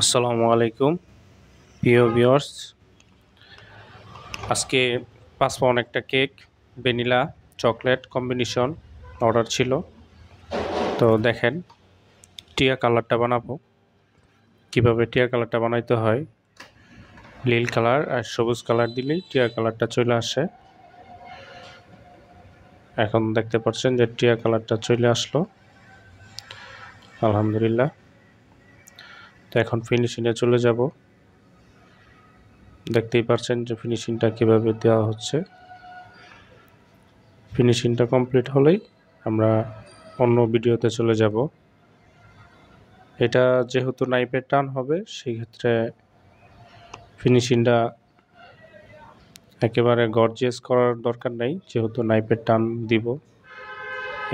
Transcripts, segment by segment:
আসসালামু আলাইকুম প্রিয় ভিউয়ার্স। আজকে 5 পাউন্ড একটা cake vanilla chocolate combination order ছিল। তো দেখেন টিয়া কালারটা বানাবো। কিভাবে টিয়া কালারটা বানাইতে হয়, নীল কালার আর সবুজ কালার দিলেই টিয়া কালারটা চলে আসে। এখন দেখতে পাচ্ছেন যে টিয়া কালারটা চলে আসলো, আলহামদুলিল্লাহ। তো এখন ফিনিশিংয়ে চলে যাব। দেখতেই পাচ্ছেন যে ফিনিশিংটা কিভাবে দেওয়া হচ্ছে। ফিনিশিংটা কমপ্লিট হলেই আমরা অন্য ভিডিওতে চলে যাব। এটা যেহেতু নাইফের টান হবে, সেই ক্ষেত্রে ফিনিশিংটা একেবারে গর্জিয়াস করার দরকার নেই, যেহেতু নাইফের টান দিব।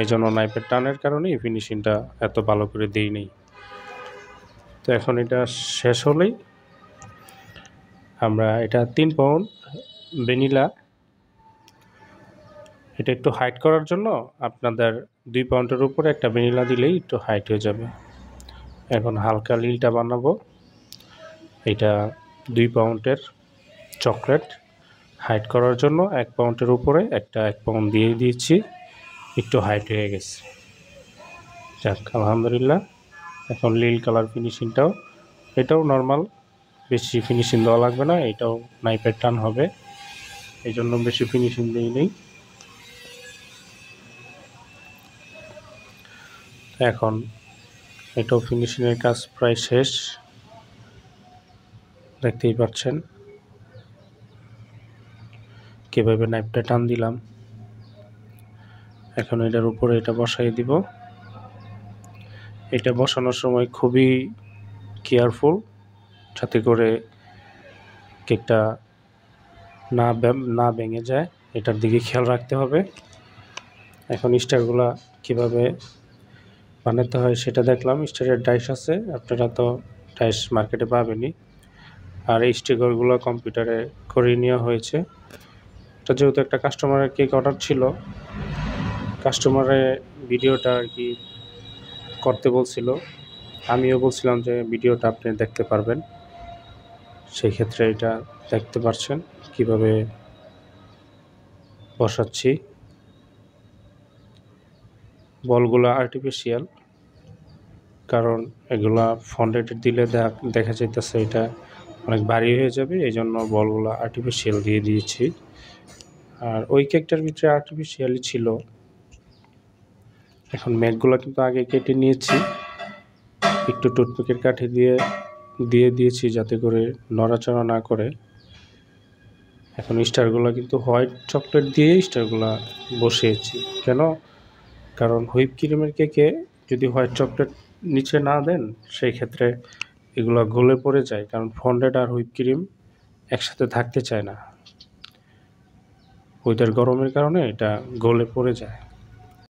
এই জন্য নাইফের টানের কারণেই ফিনিশিংটা এত ভালো করে দিই নেই। তো এখন এটা শেষ হলেই আমরা এটা 3 পাউন্ড ভ্যানিলা, এটা একটু হাইট করার জন্য আপনাদের 2 পাউন্ডের উপরে একটা ভ্যানিলা দিলেই একটু হাইট হয়ে যাবে। এখন হালকা লীলটা বানাবো। এটা 2 পাউন্ডের চকলেট হাইট করার জন্য 1 পাউন্ডের উপরে একটা 1 পাউন্ড দিয়ে দিয়েছি, একটু হাইট হয়ে গেছে। যাক, আলহামদুলিল্লাহ। এখন লীল কালার ফিনিশিংটাও, এটাও নর্মাল, বেশি ফিনিশিং দেওয়া লাগবে না, এটাও নাইফের টান হবে, এই জন্য বেশি ফিনিশিং দিই নেই। এখন এটাও ফিনিশিংয়ের কাজ প্রায় শেষ, দেখতেই পাচ্ছেন কীভাবে নাইফটা টান দিলাম। এখন এটার উপরে এটা বসাই দিব। এটা বসানোর সময় খুবই কেয়ারফুল, যাতে করে কেকটা না ভেঙে যায়, এটার দিকে খেয়াল রাখতে হবে। এখন স্টারগুলা কিভাবে বানাতে হয় সেটা দেখলাম। স্টারের ডাইস আছে, আপনারা তো ডাইস মার্কেটে পাবেনই। আর এই স্টিকারগুলো কম্পিউটারে করে নেওয়া হয়েছে। এটা যেহেতু একটা কাস্টমারের কেক অর্ডার ছিল, কাস্টমারের ভিডিওটা আর কি করতে বলছিল, আমিও বলছিলাম যে ভিডিওটা আপনি দেখতে পারবেন। সেই ক্ষেত্রে এটা দেখতে পাচ্ছেন কিভাবে বসাচ্ছি। বলগুলো আর্টিফিশিয়াল, কারণ এগুলা ফন্ডেটেড দিলে দেখা যাইতেছে এটা অনেক ভারী হয়ে যাবে, এই জন্য বলগুলো আর্টিফিশিয়াল দিয়ে দিয়েছি। আর ওই কেকটার ভিতরে আর্টিফিশিয়ালই ছিল। এখন ম্যাকগুলো কিন্তু আগে কেটে নিয়েছি, একটু টুথপিকের কাঠি দিয়ে দিয়েছি যাতে করে নড়াচড়া না করে। এখন স্টারগুলো কিন্তু হোয়াইট চকলেট দিয়ে স্টারগুলো বসিয়েছি। কেন? কারণ হুইপ ক্রিমের কেকে যদি হোয়াইট চকলেট নিচে না দেন, সেই ক্ষেত্রে এগুলো গলে পড়ে যায়, কারণ ফন্ডেড আর হুইপ ক্রিম একসাথে থাকতে চায় না, ওইটার গরমের কারণে এটা গলে পড়ে যায়।